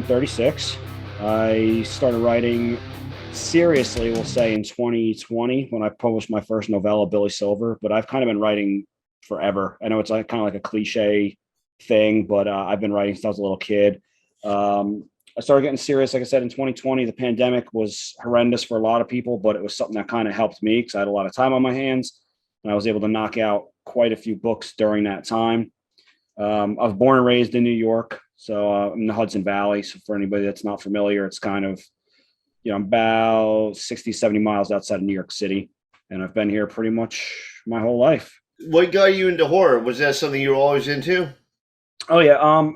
36. I started writing seriously, we'll say, in 2020 when I published my first novella, Billy Silver. But I've kind of been writing forever. I know it's like kind of like a cliche thing, but I've been writing since I was a little kid. I started getting serious, like I said, in 2020. The pandemic was horrendous for a lot of people, but it was something that kind of helped me because I had a lot of time on my hands, and I was able to knock out quite a few books during that time. I was born and raised in New York, so I'm in the Hudson Valley. So for anybody that's not familiar, it's kind of, about 60, 70 miles outside of New York City. And I've been here pretty much my whole life. What got you into horror? Was that something you were always into? Oh yeah. I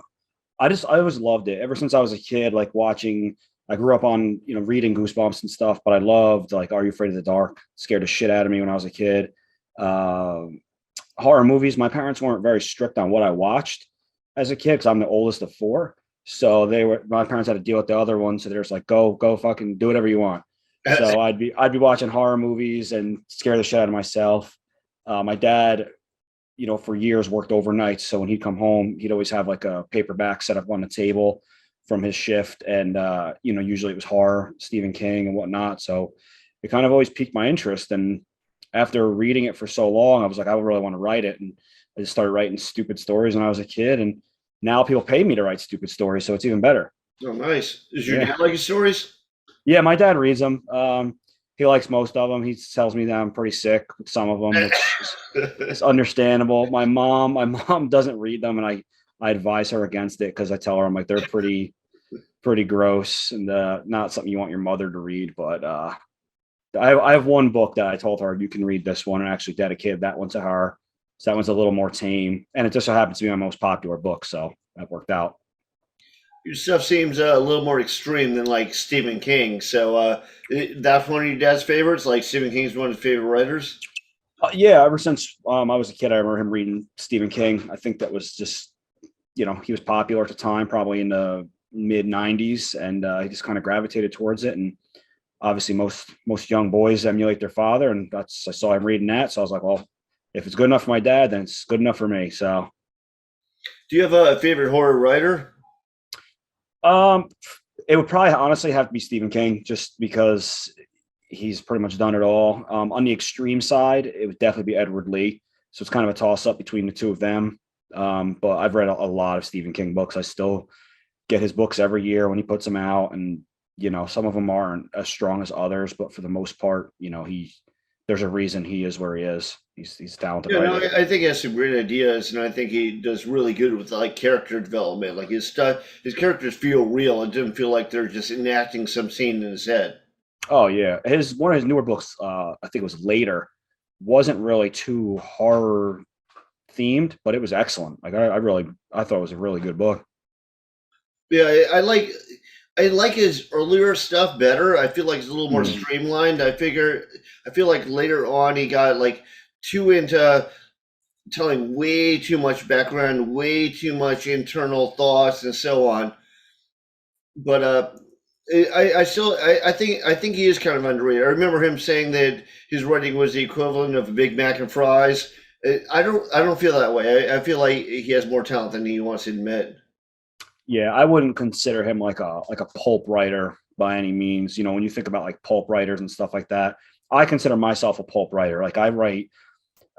always loved it ever since I was a kid, like watching, I grew up on, reading Goosebumps and stuff, but I loved like Are You Afraid of the Dark? Scared the shit out of me when I was a kid. Um, Horror movies, my parents weren't very strict on what I watched as a kid because I'm the oldest of four. So my parents had to deal with the other ones. So they're just like, go fucking do whatever you want. So I'd be watching horror movies and scare the shit out of myself. My dad, for years worked overnight. So when he'd come home, he'd always have like a paperback set up on the table from his shift. And, usually it was horror, Stephen King and whatnot. So it kind of always piqued my interest. And after reading it for so long, I was like, I would really want to write it. And I just started writing stupid stories when I was a kid. And now people pay me to write stupid stories. So it's even better. Oh, nice. Does your Yeah. dad like your stories? Yeah. My dad reads them. He likes most of them. He tells me that I'm pretty sick with some of them, which is understandable. My mom doesn't read them. And I advise her against it because I tell her, I'm like, they're pretty gross and not something you want your mother to read. But I have one book that I told her you can read this one and actually dedicated that one to her. So that one's a little more tame, and it just so happens to be my most popular book, so that worked out. Your stuff seems a little more extreme than like Stephen King. So that's one of your dad's favorites. Like Stephen King's one of his favorite writers. Yeah, ever since I was a kid, I remember him reading Stephen King. I think that was just he was popular at the time, probably in the mid '90s, and he just kind of gravitated towards it. And obviously, most young boys emulate their father, and I saw him reading that, so I was like, well, if it's good enough for my dad, then it's good enough for me. So, Do you have a favorite horror writer? um, it would probably honestly have to be Stephen King, just because he's pretty much done it all. On the extreme side, it would definitely be Edward Lee. So it's kind of a toss up between the two of them. But I've read a lot of Stephen King books. I still get his books every year when he puts them out, and some of them aren't as strong as others, but for the most part, there's a reason he is where he is. He's a talented Yeah, no, writer. I think he has some great ideas, and I think he does really good with like character development. Like his stuff, his characters feel real. It doesn't feel like they're just enacting some scene in his head. Oh yeah, his one of his newer books, I think it was Later, wasn't really too horror themed, but it was excellent. Like I thought it was a really good book. Yeah, I like his earlier stuff better. I feel like it's a little more Mm. streamlined. I feel like later on he got like too into telling way too much background, way too much internal thoughts and so on. But I think he is kind of underrated. I remember him saying that his writing was the equivalent of a Big Mac and fries. I don't feel that way. I feel like he has more talent than he wants to admit. Yeah, I wouldn't consider him like a pulp writer by any means. When you think about like pulp writers and stuff like that, I consider myself a pulp writer. Like I write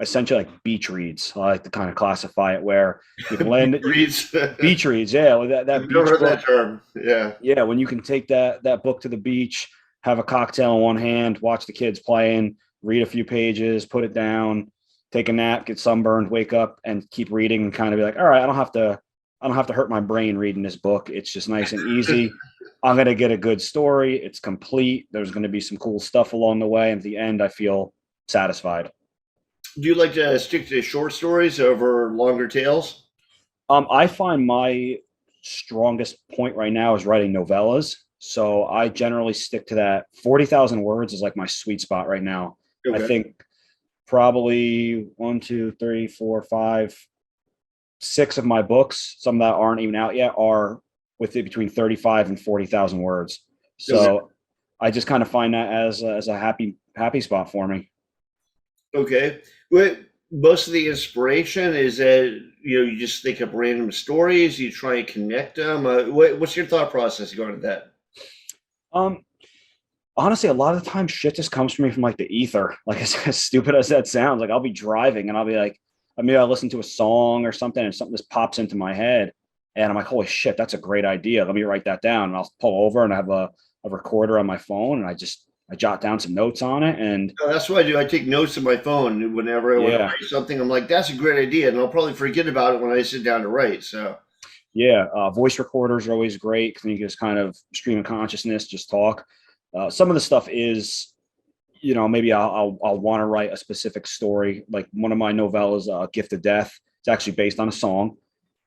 essentially like beach reads. I like to kind of classify it where you can land Reads. beach reads. Yeah, like that I've never beach heard that book. term. Yeah. Yeah, when you can take that book to the beach, have a cocktail in one hand, watch the kids playing, read a few pages, put it down, take a nap, get sunburned, wake up, and keep reading, and kind of be like, all right, I don't have to hurt my brain reading this book. It's just nice and easy. I'm gonna get a good story. It's complete. There's gonna be some cool stuff along the way, and at the end, I feel satisfied. Do you like to stick to short stories over longer tales? I find my strongest point right now is writing novellas. So I generally stick to that. 40,000 words is like my sweet spot right now. I Okay. think probably one, two, three, four, five, six of my books, some that aren't even out yet, are with it between 35 and 40,000 words. Okay. So I just kind of find that as a happy spot for me. Okay. What most of the inspiration is that you just think of random stories, you try and connect them. What's your thought process going to that? Um, Honestly, a lot of the time shit just comes from me from like the ether. Like as stupid as that sounds, like I'll be driving and I'll be like, maybe I'll listen to a song or something and something just pops into my head. And I'm like, holy shit, that's a great idea. Let me write that down. And I'll pull over and I have a recorder on my phone and I jot down some notes on it. And That's what I do. I take notes on my phone whenever I want to yeah, write something. I'm like, that's a great idea, and I'll probably forget about it when I sit down to write. So, yeah. Voice recorders are always great because you can just kind of stream of consciousness, just talk. Some of the stuff is maybe I'll want to write a specific story. Like one of my novellas, Gift of Death. It's actually based on a song,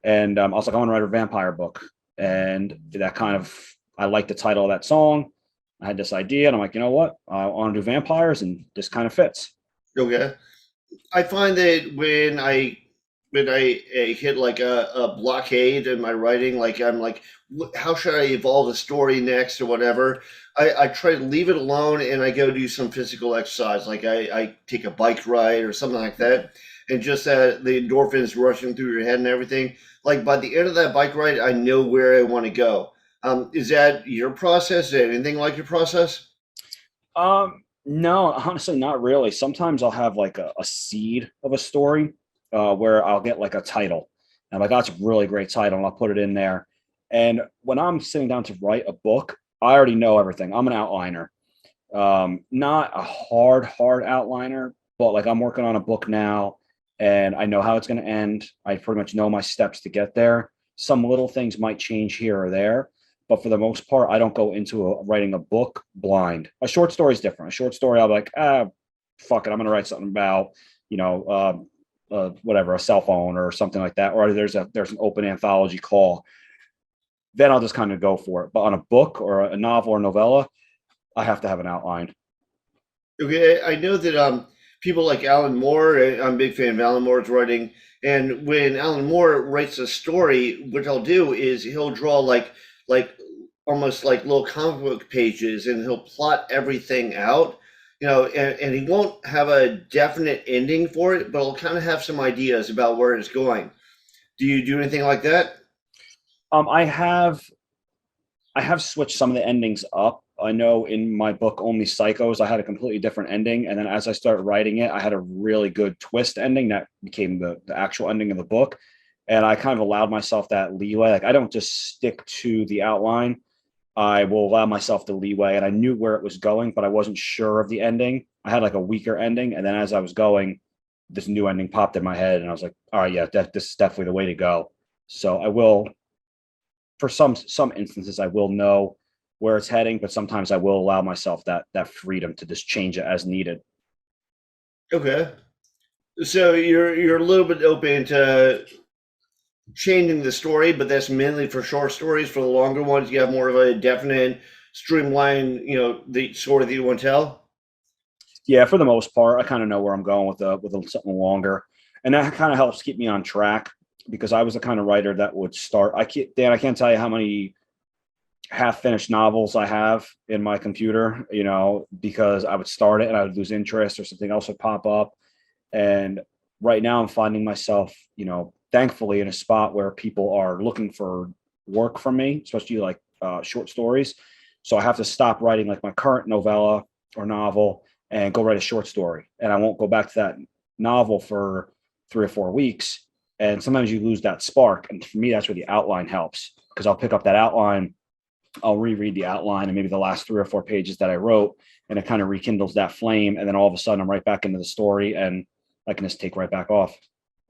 and I was like, I want to write a vampire book, and that kind of I like the title of that song. I had this idea, and I'm like, you know what? I want to do vampires, and this kind of fits. okay. I find that when I hit like a blockade in my writing, like I'm like, how should I evolve the story next or whatever? I try to leave it alone and I go do some physical exercise, like I take a bike ride or something like that, and just that the endorphins rushing through your head and everything. Like by the end of that bike ride, I know where I want to go. Is that your process? Is that anything like your process? No, honestly, not really. Sometimes I'll have like a seed of a story where I'll get like a title. And I'm like, that's a really great title, and I'll put it in there. And when I'm sitting down to write a book, I already know everything. I'm an outliner. Not a hard outliner, but like I'm working on a book now and I know how it's going to end. I pretty much know my steps to get there. Some little things might change here or there, but for the most part, I don't go into writing a book blind. A short story is different. A short story, I'll be like, fuck it, I'm going to write something about, whatever, a cell phone or something like that, or there's an open anthology call. Then I'll just kind of go for it. But on a book or a novel or novella, I have to have an outline. Okay, I know that people like Alan Moore. I'm a big fan of Alan Moore's writing, and when Alan Moore writes a story, what he'll do is he'll draw like almost like little comic book pages, and he'll plot everything out. And he won't have a definite ending for it, but he'll kind of have some ideas about where it's going. Do you do anything like that? Um, I have I have switched some of the endings up. I know in my book Only Psychos, I had a completely different ending, and then as I started writing it, I had a really good twist ending that became the actual ending of the book. And I kind of allowed myself that leeway. Like I don't just stick to the outline. I will allow myself the leeway, and I knew where it was going, but I wasn't sure of the ending. I had like a weaker ending, and then as I was going, this new ending popped in my head, and I was like, all right, yeah, this is definitely the way to go. So I will for some instances I will know where it's heading, but sometimes I will allow myself that freedom to just change it as needed. Okay, so you're a little bit open to changing the story, but that's mainly for short stories. For the longer ones, you have more of a definite, streamline, the story that you want to tell. Yeah, for the most part, I kind of know where I'm going with something longer, and that kind of helps keep me on track because I was the kind of writer that would start. I can't tell you how many half finished novels I have in my computer, because I would start it and I would lose interest or something else would pop up. And right now I'm finding myself, thankfully in a spot where people are looking for work from me, especially like short stories. So I have to stop writing like my current novella or novel and go write a short story. And I won't go back to that novel for 3 or 4 weeks. And sometimes you lose that spark. And for me, that's where the outline helps because I'll pick up that outline, I'll reread the outline and maybe the last 3 or 4 pages that I wrote, and it kind of rekindles that flame. And then all of a sudden, I'm right back into the story, and I can just take right back off.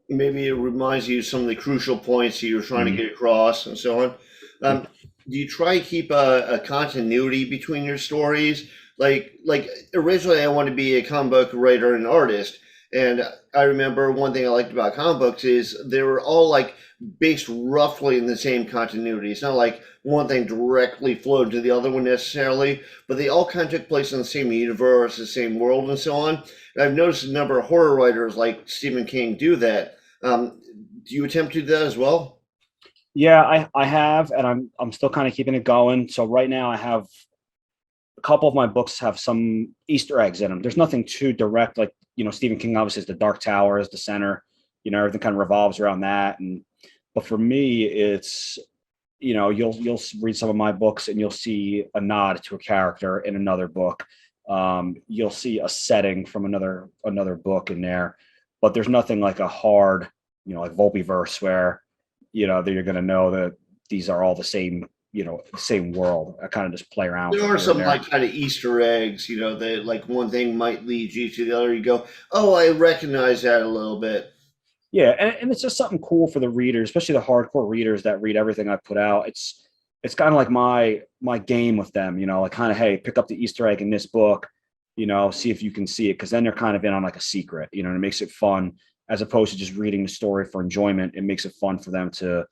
Maybe it reminds you of some of the crucial points that you're trying to Mm-hmm. get across, and so on. Do you try to keep a continuity between your stories? Like originally, I wanted to be a comic book writer and artist, and I remember one thing I liked about comic books is they were all like based roughly in the same continuity. It's not like one thing directly flowed to the other one necessarily, but they all kind of took place in the same universe, the same world, and so on. And I've noticed a number of horror writers like Stephen King do that. Do you attempt to do that as well? Yeah, I have, and I'm still kind of keeping it going. So right now, I have a couple of my books have some Easter eggs in them. There's nothing too direct, like Stephen King obviously is the Dark Tower as the center. Everything kind of revolves around that. And but for me, it's you'll read some of my books and you'll see a nod to a character in another book. You'll see a setting from another book in there, but there's nothing like a hard, like Volpe verse where that you're going to know that these are all the same, same world. I kind of just play around with There it are here and some there. like kind of Easter eggs, that like one thing might lead you to the other. You go, oh, I recognize that a little bit. Yeah, and it's just something cool for the readers, especially the hardcore readers that read everything I put out. It's kind of like my game with them, like kind of, hey, pick up the Easter egg in this book, see if you can see it, because then they're kind of in on like a secret, and it makes it fun as opposed to just reading the story for enjoyment. It makes it fun for them to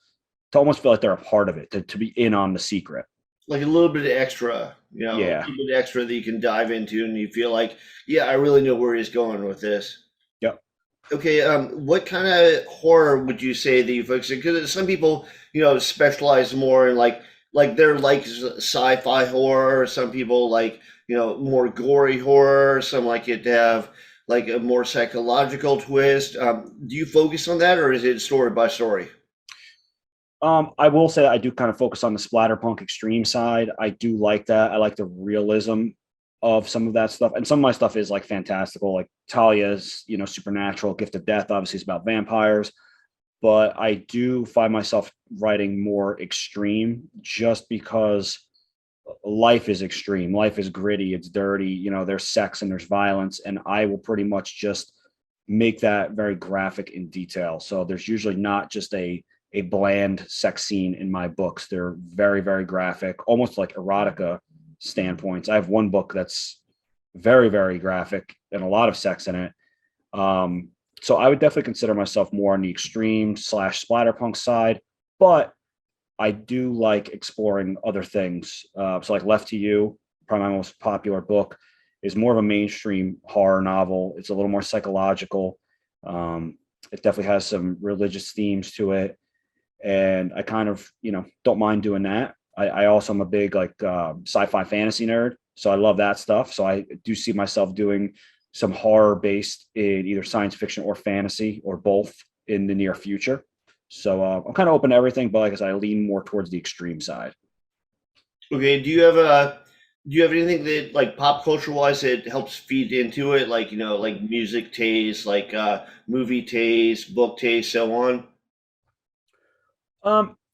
almost feel like they're a part of it, to be in on the secret. Like a little bit of extra, a little Yeah. bit extra that you can dive into, and you feel like, yeah, I really know where he's going with this. Yep. Okay, what kind of horror would you say that you focus on? Because some people, specialize more in like they're like sci-fi horror. Some people like, more gory horror. Some like it to have like a more psychological twist. Do you focus on that, or is it story by story? I will say I do kind of focus on the splatterpunk extreme side. I do like that. I like the realism of some of that stuff, and some of my stuff is like fantastical, like Talia's, supernatural. Gift of Death obviously is about vampires, but I do find myself writing more extreme just because life is extreme. Life is gritty. It's dirty. There's sex and there's violence, and I will pretty much just make that very graphic in detail. So there's usually not just a bland sex scene in my books. They're very, very graphic, almost like erotica standpoints. I have one book that's very, very graphic and a lot of sex in it. So I would definitely consider myself more on the extreme slash splatterpunk side, but I do like exploring other things. So like Left to You, probably my most popular book, is more of a mainstream horror novel. It's a little more psychological. It definitely has some religious themes to it, and I kind of don't mind doing that. I also am a big like sci-fi fantasy nerd, so I love that stuff. So I do see myself doing some horror based in either science fiction or fantasy or both in the near future. So I'm kind of open to everything, but like I said, I lean more towards the extreme side. Okay, do you have anything that like pop culture wise that helps feed into it, like like music taste, like movie taste, book taste, so on?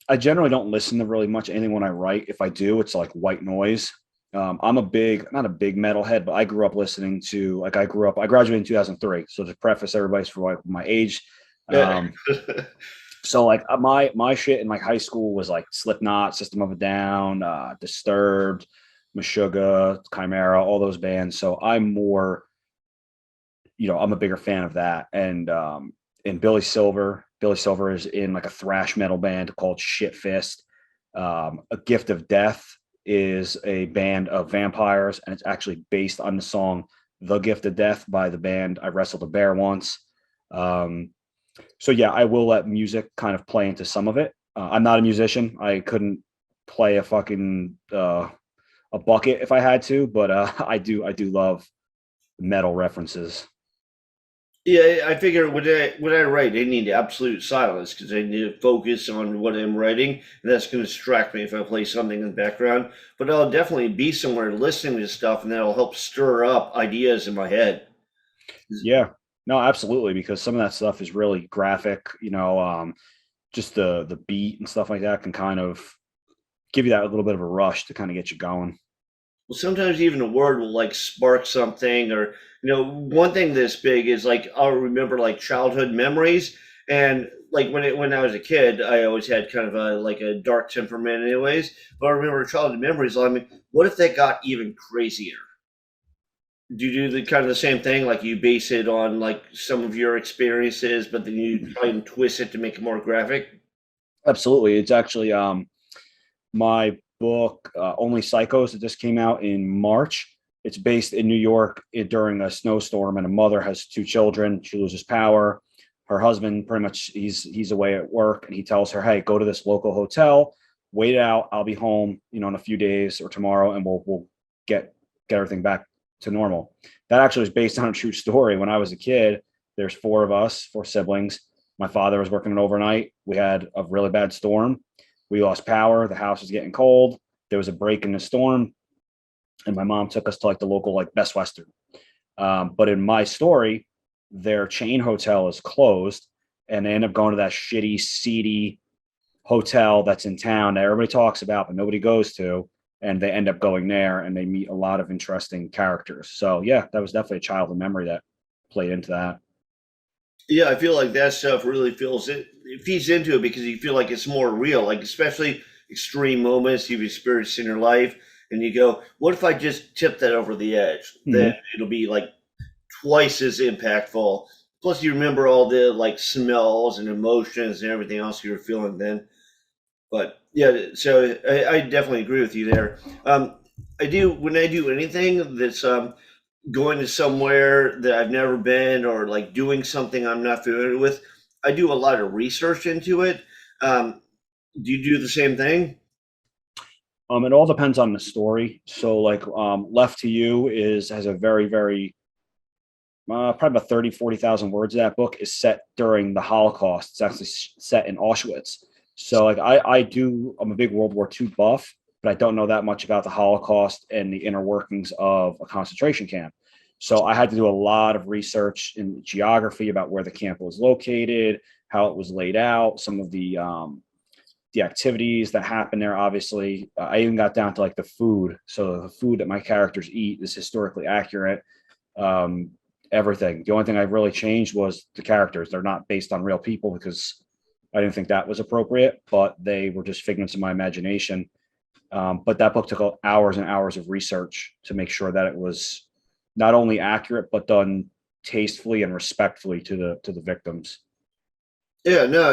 I generally don't listen to really much anything when I write. If I do, it's like white noise. I'm not a big metalhead, but I grew up listening to like I graduated in 2003. So to preface everybody's for like my age, Yeah. um, so like my shit in like high school was like Slipknot, System of a Down, Disturbed, Meshuggah, Chimera, all those bands. So I'm more, I'm a bigger fan of that. And Billy Silver is in like a thrash metal band called Shit Fist. A Gift of Death is a band of vampires, and it's actually based on the song "The Gift of Death" by the band I Wrestled a Bear once. Um, so yeah, I will let music kind of play into some of it. I'm not a musician. I couldn't play a fucking a bucket if I had to, but I do love metal references. Yeah, I figure when I write, I need absolute silence because I need to focus on what I'm writing, and that's going to distract me if I play something in the background. But I'll definitely be somewhere listening to stuff, and that'll help stir up ideas in my head. Yeah, no, absolutely, because some of that stuff is really graphic. Just the beat and stuff like that can kind of give you that little bit of a rush to kind of get you going. Well, sometimes even a word will like spark something, or one thing this big is like I'll remember like childhood memories, and like when I was a kid, I always had kind of a like a dark temperament, anyways. But I remember childhood memories. I mean, what if that got even crazier? Do you do the kind of the same thing? Like you base it on like some of your experiences, but then you try and twist it to make it more graphic? Absolutely, it's actually my book Only Psychos that just came out in March. It's based in New York during a snowstorm, and a mother has two children. She loses power. Her husband pretty much he's away at work, and he tells her, "Hey, go to this local hotel, wait it out. I'll be home, in a few days or tomorrow, and we'll get get everything back to normal. That actually was based on a true story. When I was a kid, there's four of us, four siblings. My father was working an overnight. We had a really bad storm. We lost power. The house was getting cold. There was a break in the storm, and my mom took us to like the local like Best Western. But in my story, their chain hotel is closed, and they end up going to that shitty, seedy hotel that's in town that everybody talks about but nobody goes to. And they end up going there, and they meet a lot of interesting characters. So yeah, that was definitely a childhood memory that played into that. Yeah, I feel like that stuff really it feeds into it because you feel like it's more real, like especially extreme moments you've experienced in your life, and you go, "What if I just tip that over the edge? Then Mm-hmm. it'll be like twice as impactful." Plus, you remember all the like smells and emotions and everything else you were feeling then. But yeah, so I definitely agree with you there. I do when I do anything that's going to somewhere that I've never been or like doing something I'm not familiar with, I do a lot of research into it. Um, do you do the same thing? It all depends on the story. So like Left to You is has a very, very probably about 30, 40,000 words of that book is set during the Holocaust. It's actually set in Auschwitz. So like I'm a big World War II buff, but I don't know that much about the Holocaust and the inner workings of a concentration camp. So I had to do a lot of research in geography about where the camp was located, how it was laid out, some of the activities that happen there. Obviously, I even got down to like the food. So the food that my characters eat is historically accurate. Um, Everything. The only thing I really changed was the characters. They're not based on real people because I didn't think that was appropriate, but they were just figments of my imagination. But that book took hours and hours of research to make sure that it was not only accurate but done tastefully and respectfully to the victims. Yeah, no,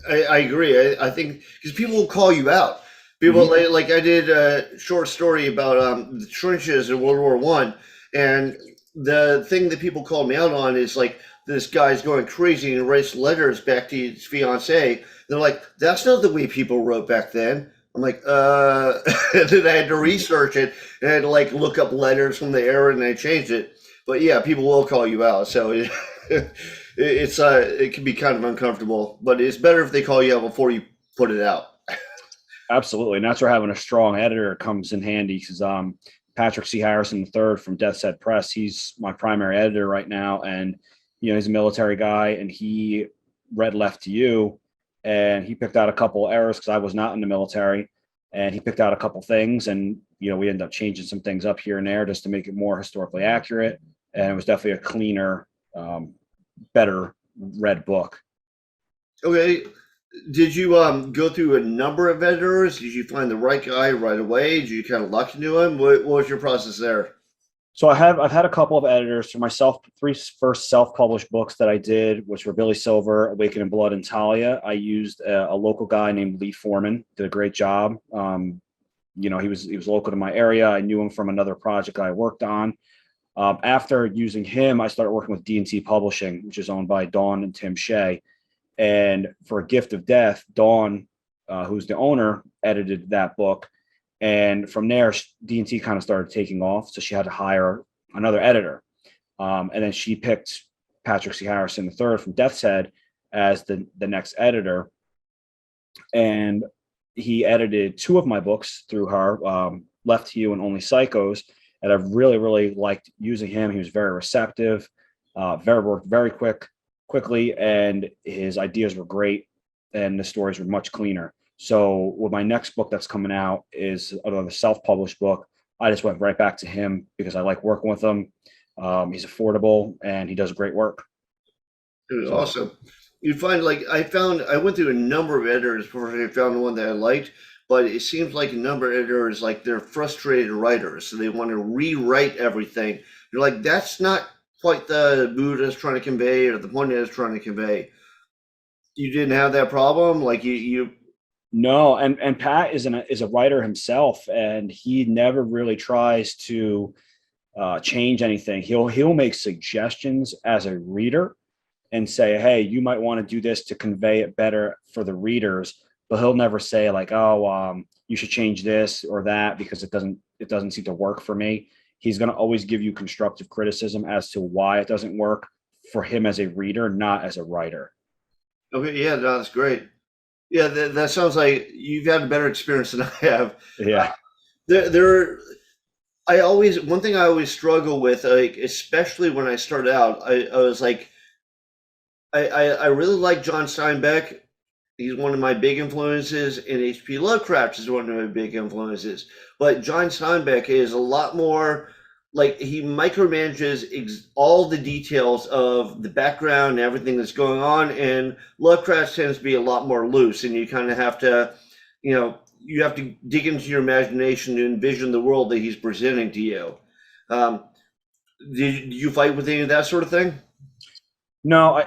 I agree. I think because people will call you out. People Mm-hmm. like I did a short story about the trenches in World War I, and the thing that people called me out on is like this guy's going crazy and writes letters back to his fiance. They're like, "That's not the way people wrote back then." I'm like, and then I had to research it and I had to like look up letters from the era and I changed it. But yeah, people will call you out, so it can be kind of uncomfortable, but it's better if they call you out before you put it out. Absolutely, and that's where having a strong editor comes in handy because Patrick C. Harrison III from Death's Head Press, he's my primary editor right now, and he's a military guy, and he read Left to You, and he picked out a couple errors because I was not in the military, and he picked out a couple things, and we ended up changing some things up here and there just to make it more historically accurate, and it was definitely a cleaner, better read book. Okay, did you go through a number of editors? Did you find the right guy right away? Did you kind of luck into him? What was your process there? So I've had a couple of editors for myself. Three first self-published books that I did, which were Billy Silver, Awaken in Blood, and Talia. I used a local guy named Lee Foreman. Did a great job. He was local to my area. I knew him from another project I worked on. After using him, I started working with D&T Publishing, which is owned by Dawn and Tim Shea. And for A Gift of Death, Dawn, who's the owner, edited that book. And from there, D&T kind of started taking off. So she had to hire another editor. And then she picked Patrick C. Harrison III from Death's Head as the next editor. And he edited two of my books through her, Left to You and Only Psychos. And I've really, really liked using him. He was very receptive, worked very quickly, and his ideas were great, and the stories were much cleaner. So with my next book that's coming out is another self-published book. I just went right back to him because I like working with him. He's affordable and he does great work. It was So awesome. You find like I went through a number of editors before I found the one that I liked, but it seems like a number of editors like they're frustrated writers, so they want to rewrite everything. You're like, that's not quite the mood I was trying to convey or the point I was trying to convey. You didn't have that problem, like you. no, and Pat is a writer himself, and he never really tries to change anything. He'll make suggestions as a reader and say, hey, you might want to do this to convey it better for the readers, but he'll never say like, oh, you should change this or that because it doesn't seem to work for me. he's going to always give you constructive criticism as to why it doesn't work for him as a reader, not as a writer. Okay, yeah, no, that's great. Yeah, that sounds like you've had a better experience than I have. Yeah. There, I always one thing I always struggle with, like especially when I started out, I was like, I really like John Steinbeck. He's one of my big influences, and H.P. Lovecraft is one of my big influences. But John Steinbeck is a lot more like he micromanages all the details of the background and everything that's going on, and Lovecraft tends to be a lot more loose, and you kind of have to, you have to dig into your imagination to envision the world that he's presenting to you. Um, did you fight with any of that sort of thing? No,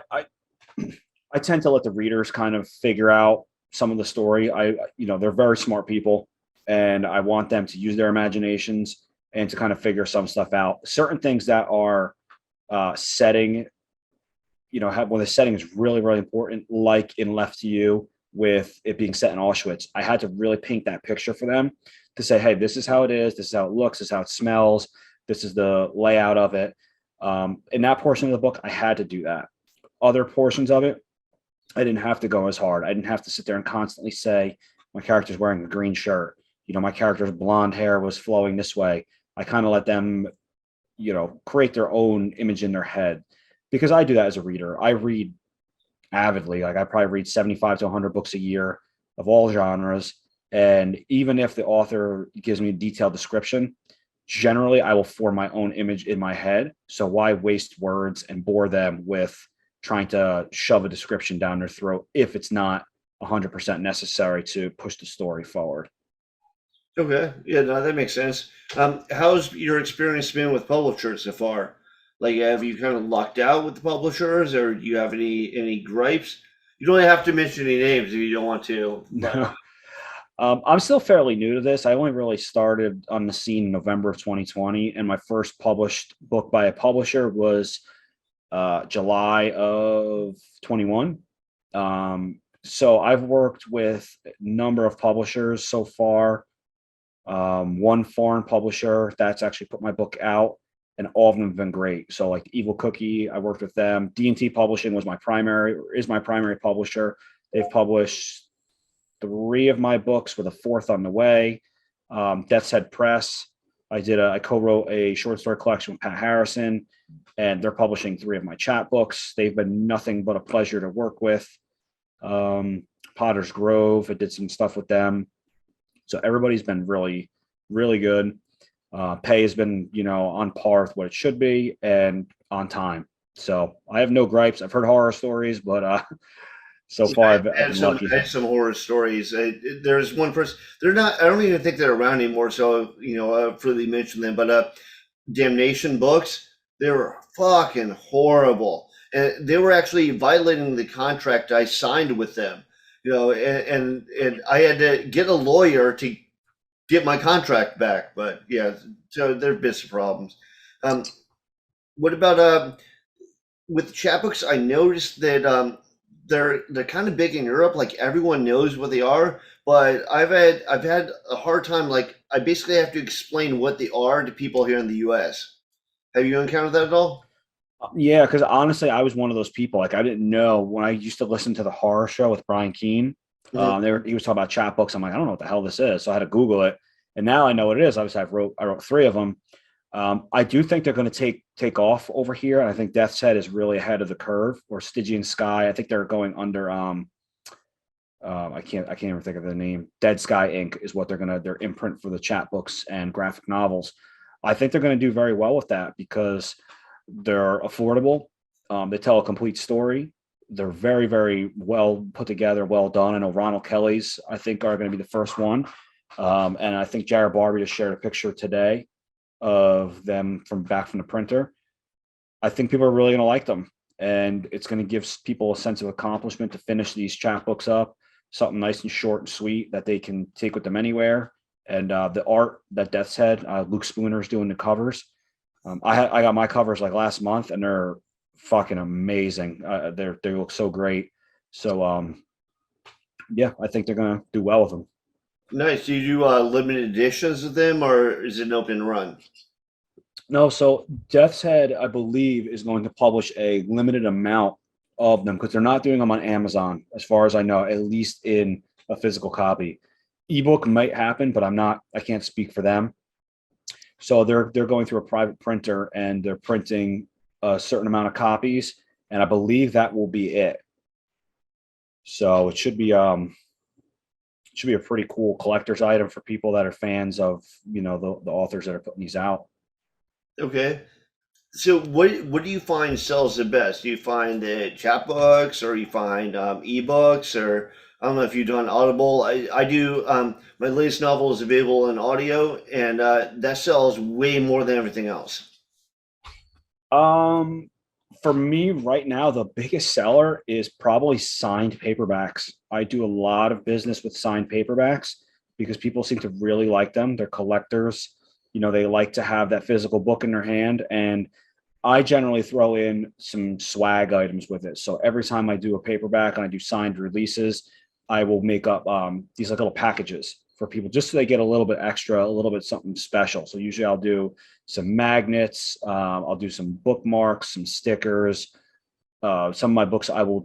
I tend to let the readers kind of figure out some of the story. They're very smart people, and I want them to use their imaginations and to kind of figure some stuff out. Certain things that are setting, when the setting is really, really important, like in Left to You, with it being set in Auschwitz, I had to really paint that picture for them to say, hey, this is how it is, this is how it looks, this is how it smells, this is the layout of it. In that portion of the book, I had to do that. Other portions of it, I didn't have to go as hard. I didn't have to sit there and constantly say my character's wearing a green shirt. My character's blonde hair was flowing this way. I kind of let them, create their own image in their head, because I do that as a reader. I read avidly. Like I probably read 75 to 100 books a year of all genres. And even if the author gives me a detailed description, generally I will form my own image in my head. So why waste words and bore them with trying to shove a description down their throat if it's not 100% necessary to push the story forward? Okay, yeah, no, that makes sense. How's your experience been with publishers so far? Like, have you kind of lucked out with the publishers, or do you have any gripes? You don't have to mention any names if you don't want to, but No. I'm still fairly new to this. I only really started on the scene in November of 2020, and my first published book by a publisher was July of 21. So I've worked with a number of publishers so far. One foreign publisher that's actually put my book out, and all of them have been great. So like Evil Cookie, I worked with them. D&T Publishing is my primary publisher. They've published three of my books with a fourth on the way. Death's Head Press, I co-wrote a short story collection with Pat Harrison, and they're publishing three of my chat books. They've been nothing but a pleasure to work with. Potter's Grove, I did some stuff with them. So everybody's been really, really good. Pay has been, on par with what it should be and on time. So I have no gripes. I've heard horror stories, but so yeah, far I've been I lucky. had some horror stories. There's one person. They're not. I don't even think they're around anymore. So I've really mentioned them. But Damnation books. They were fucking horrible, and they were actually violating the contract I signed with them. And I had to get a lawyer to get my contract back. But yeah, so there've been some problems. Um, what about with chapbooks? I noticed that they're kind of big in Europe. Like everyone knows what they are, but I've had a hard time. Like I basically have to explain what they are to people here in the U.S. Have you encountered that at all? Yeah, because honestly, I was one of those people. Like, I didn't know when I used to listen to the horror show with Brian Keene. Mhm. He was talking about chat books. I'm like, I don't know what the hell this is, so I had to Google it, and now I know what it is. Obviously, I wrote three of them. I do think they're going to take off over here, and I think Death's Head is really ahead of the curve. Or Stygian Sky, I think they're going under. I can't even think of the name. Dead Sky Inc. is what their imprint for the chat books and graphic novels. I think they're going to do very well with that because they're affordable. They tell a complete story. They're very, very well put together, well done. I know Ronald Kelly's, I think, are going to be the first one. And I think Jared Barbie just shared a picture today of them from the printer. I think people are really going to like them. And it's going to give people a sense of accomplishment to finish these chapbooks up, something nice and short and sweet that they can take with them anywhere. And the art that Death's Head, Luke Spooner's doing the covers. I got my covers like last month, and they're fucking amazing. They look so great. So yeah, I think they're gonna do well with them. Nice. Do you do limited editions of them, or is it an open run? No, so Death's Head, I believe, is going to publish a limited amount of them because they're not doing them on Amazon, as far as I know, at least in a physical copy. Ebook might happen, but I can't speak for them. So they're going through a private printer and they're printing a certain amount of copies, and I believe that will be it. So it should be a pretty cool collector's item for people that are fans of the authors that are putting these out. Okay. So what do you find sells the best? Do you find the chapbooks, or you find ebooks, or I don't know if you've done Audible. I do. My latest novel is available in audio, and that sells way more than everything else. Um, for me right now, the biggest seller is probably signed paperbacks. I do a lot of business with signed paperbacks because people seem to really like them. They're collectors. They like to have that physical book in their hand. And I generally throw in some swag items with it. So every time I do a paperback and I do signed releases, I will make up these like little packages for people just so they get a little bit extra, a little bit something special. So usually I'll do some magnets, I'll do some bookmarks, some stickers. Some of my books I'll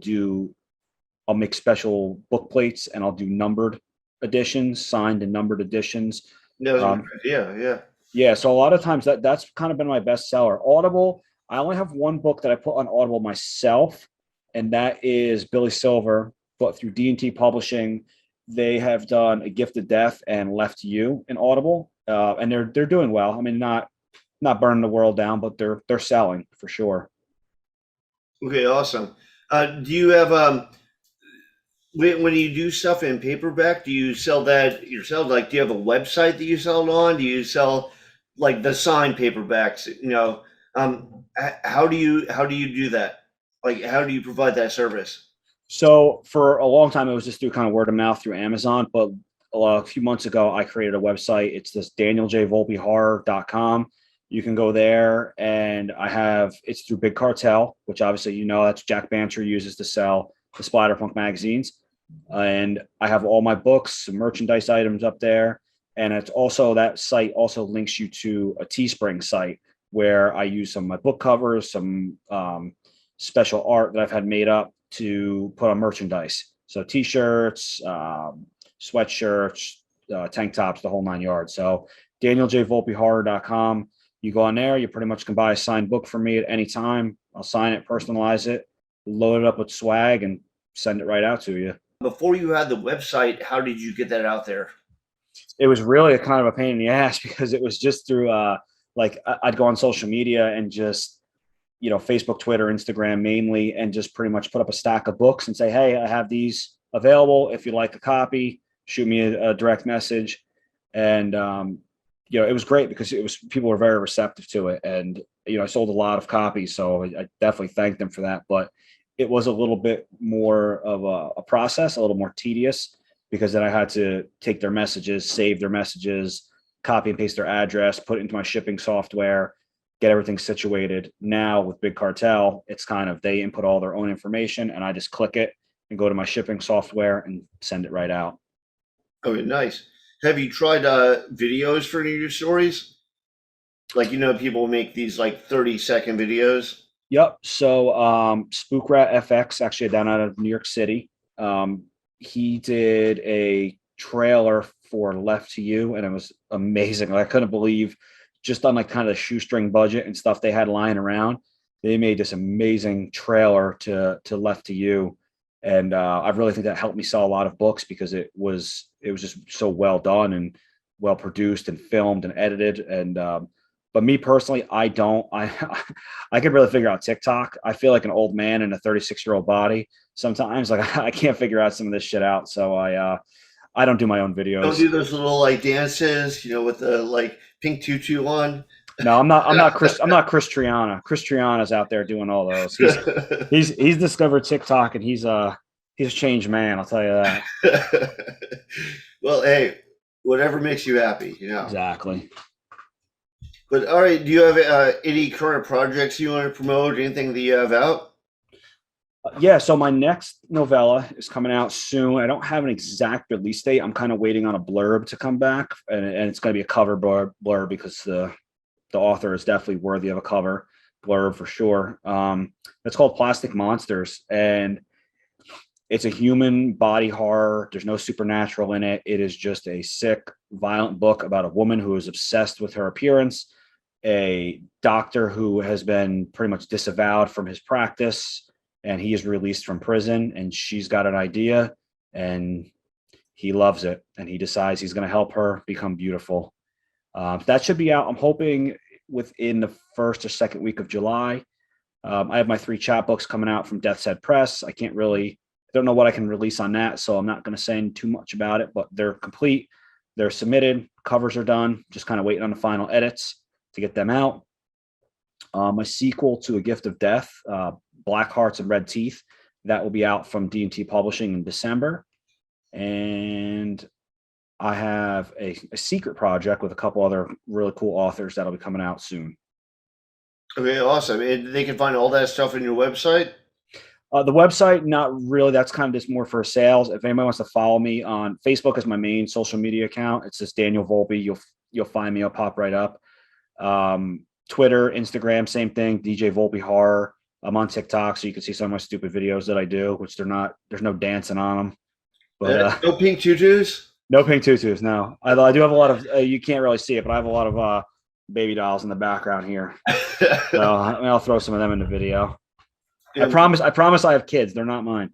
make special book plates and I'll do numbered editions, signed and numbered editions. That was a good Um, idea. Yeah. yeah, so a lot of times that's kind of been my best seller. Audible, I only have one book that I put on Audible myself, and that is Billy Silver, but through D&T Publishing, they have done A Gift of Death and Left to You in Audible, and they're doing well. I mean, not burning the world down, but they're selling for sure. Okay. Awesome. Do you have when you do stuff in paperback, do you sell that yourself? Like, do you have a website that you sell it on? Do you sell like the signed paperbacks? How do you do that? Like, how do you provide that service? So for a long time, it was just through kind of word of mouth through Amazon. But a few months ago, I created a website. It's this danieljvolpehorror.com. You can go there, and it's through Big Cartel, which obviously that's Jack Banter uses to sell the Splatterpunk magazines. And I have all my books, some merchandise items up there. And it's also that site also links you to a Teespring site where I use some of my book covers, some special art that I've had made up to put on merchandise. So t-shirts, sweatshirts, tank tops, the whole 9 yards. So danieljvolpehorror.com. You go on there, you pretty much can buy a signed book from me at any time. I'll sign it, personalize it, load it up with swag, and send it right out to you. Before you had the website, how did you get that out there? It was really a kind of a pain in the ass because it was just through like I'd go on social media and just Facebook, Twitter, Instagram mainly, and just pretty much put up a stack of books and say, hey, I have these available. If you'd like a copy, shoot me a direct message. And it was great because people were very receptive to it. And I sold a lot of copies, so I definitely thanked them for that. But it was a little bit more of a process, a little more tedious, because then I had to take their messages, save their messages, copy and paste their address, put it into my shipping software, get everything situated. Now with Big Cartel, it's kind of they input all their own information and I just click it and go to my shipping software and send it right out. Okay, nice. Have you tried videos for any of your stories? Like, people make these like 30-second videos. Yep. So Spook Rat FX, actually down out of New York City, he did a trailer for Left to You, and it was amazing. Like, I couldn't believe, just on like kind of the shoestring budget and stuff they had lying around, they made this amazing trailer to Left to You. And I really think that helped me sell a lot of books because it was just so well done and well produced and filmed and edited. And but me personally, I could really figure out TikTok. I feel like an old man in a 36-year-old body sometimes. Like, I can't figure out some of this shit out. So I don't do my own Don't videos. do those little like dances, with the like pink tutu on. No, I'm not Chris Triana. Chris Triana's out there doing all those. He's discovered TikTok, and he's a changed man, I'll tell you that. Well, hey, whatever makes you happy. Exactly. But all right, do you have any current projects you want to promote? Anything that you have out? Yeah, so my next novella is coming out soon. I don't have an exact release date. I'm kind of waiting on a blurb to come back, and it's going to be a cover blurb because the author is definitely worthy of a cover blurb for sure. It's called Plastic Monsters, and it's a human body horror. There's no supernatural in it. It is just a sick, violent book about a woman who is obsessed with her appearance, a doctor who has been pretty much disavowed from his practice, and he is released from prison, and she's got an idea, and he loves it, and he decides he's going to help her become beautiful. That should be out, I'm hoping, within the first or second week of July. I have my 3 chapbooks coming out from Death's Head Press. I don't know what I can release on that, so I'm not going to say too much about it, but they're complete. They're submitted. Covers are done. Just kind of waiting on the final edits to get them out. My sequel to A Gift of Death, Black Hearts and Red Teeth, that will be out from D&T Publishing in December. And I have a secret project with a couple other really cool authors that'll be coming out soon. Okay, awesome. And they can find all that stuff in your website? The website, not really. That's kind of just more for sales. If anybody wants to follow me on Facebook, is my main social media account. It's just Daniel Volpe. You'll find me. I'll pop right up. Twitter, Instagram, same thing. DJ Volpe Horror. I'm on TikTok, so you can see some of my stupid videos that I do, which there's no dancing on them. But no pink tutus? No pink tutus, no. I do have a lot of, you can't really see it, but I have a lot of baby dolls in the background here. So I'll throw some of them in the video. I promise I have kids. They're not mine.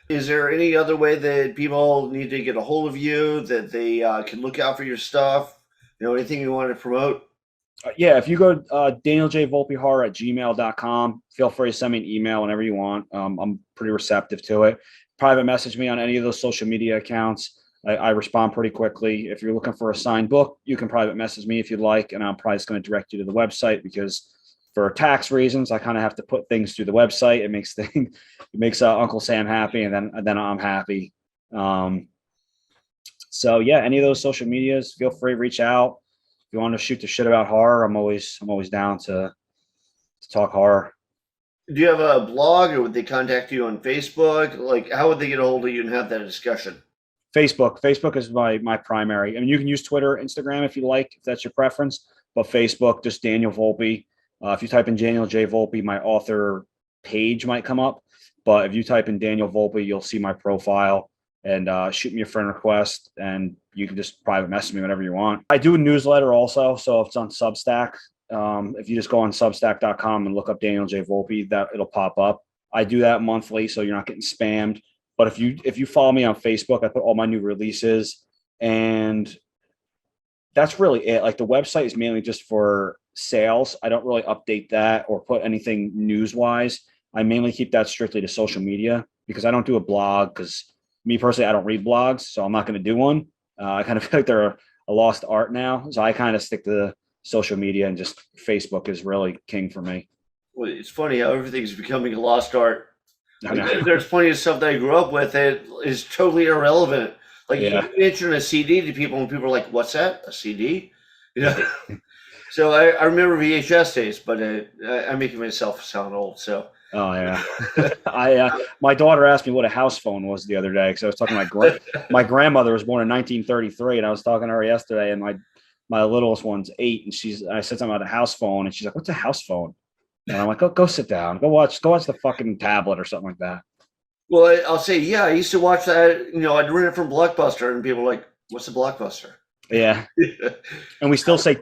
Is there any other way that people need to get a hold of you, that they can look out for your stuff? Anything you want to promote? Yeah, if you go danieljvolpehorror@gmail.com, feel free to send me an email whenever you want. I'm pretty receptive to it. Private message me on any of those social media accounts. I respond pretty quickly. If you're looking for a signed book, you can private message me if you'd like, and I'm probably just going to direct you to the website, because for tax reasons, I kind of have to put things through the website. It makes Uncle Sam happy, and then I'm happy. So yeah, any of those social medias, feel free to reach out. If you want to shoot the shit about horror, I'm always down to talk horror. Do you have a blog, or would they contact you on Facebook? Like, how would they get a hold of you and have that discussion? Facebook is my primary. I mean, you can use Twitter, Instagram if you like, if that's your preference, but Facebook, just Daniel Volpe. If you type in Daniel J. Volpe, my author page might come up. But if you type in Daniel Volpe, you'll see my profile, and shoot me a friend request, and you can just private message me whenever you want. I do a newsletter also, so if it's on Substack, if you just go on substack.com and look up Daniel J. Volpe, that it'll pop up. I do that monthly, so you're not getting spammed. But if you follow me on Facebook, I put all my new releases, and that's really it. Like, the website is mainly just for sales. I don't really update that or put anything news wise. I mainly keep that strictly to social media, because I don't do a blog, because me personally, I don't read blogs, so I'm not going to do one. I kind of feel like they're a lost art now. So I kind of stick to social media, and just Facebook is really king for me. Well, it's funny how everything's becoming a lost art. There's plenty of stuff that I grew up with that is totally irrelevant. Like, you mention a CD to people, and people are like, "What's that? A CD?" So I remember VHS days, but I'm making myself sound old. So. Oh yeah, my daughter asked me what a house phone was the other day, because I was talking to my grandmother was born in 1933, and I was talking to her yesterday, and my littlest one's 8, and I said something about a house phone, and she's like, "What's a house phone?" And I'm like, "Go sit down, go watch the fucking tablet or something like that." Well, I'll say, yeah, I used to watch that. I'd rent it from Blockbuster, and people were like, "What's a Blockbuster?" Yeah. And we still say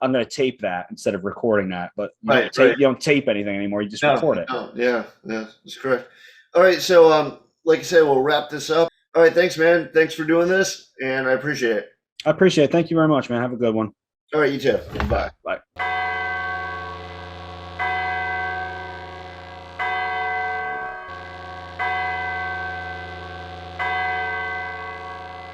I'm going to tape that instead of recording that, but you don't tape anything anymore. You just record it. Yeah, that's correct. All right, so like I said, we'll wrap this up. All right, thanks, man. Thanks for doing this, and I appreciate it. I appreciate it. Thank you very much, man. Have a good one. All right, you too. Bye. Bye.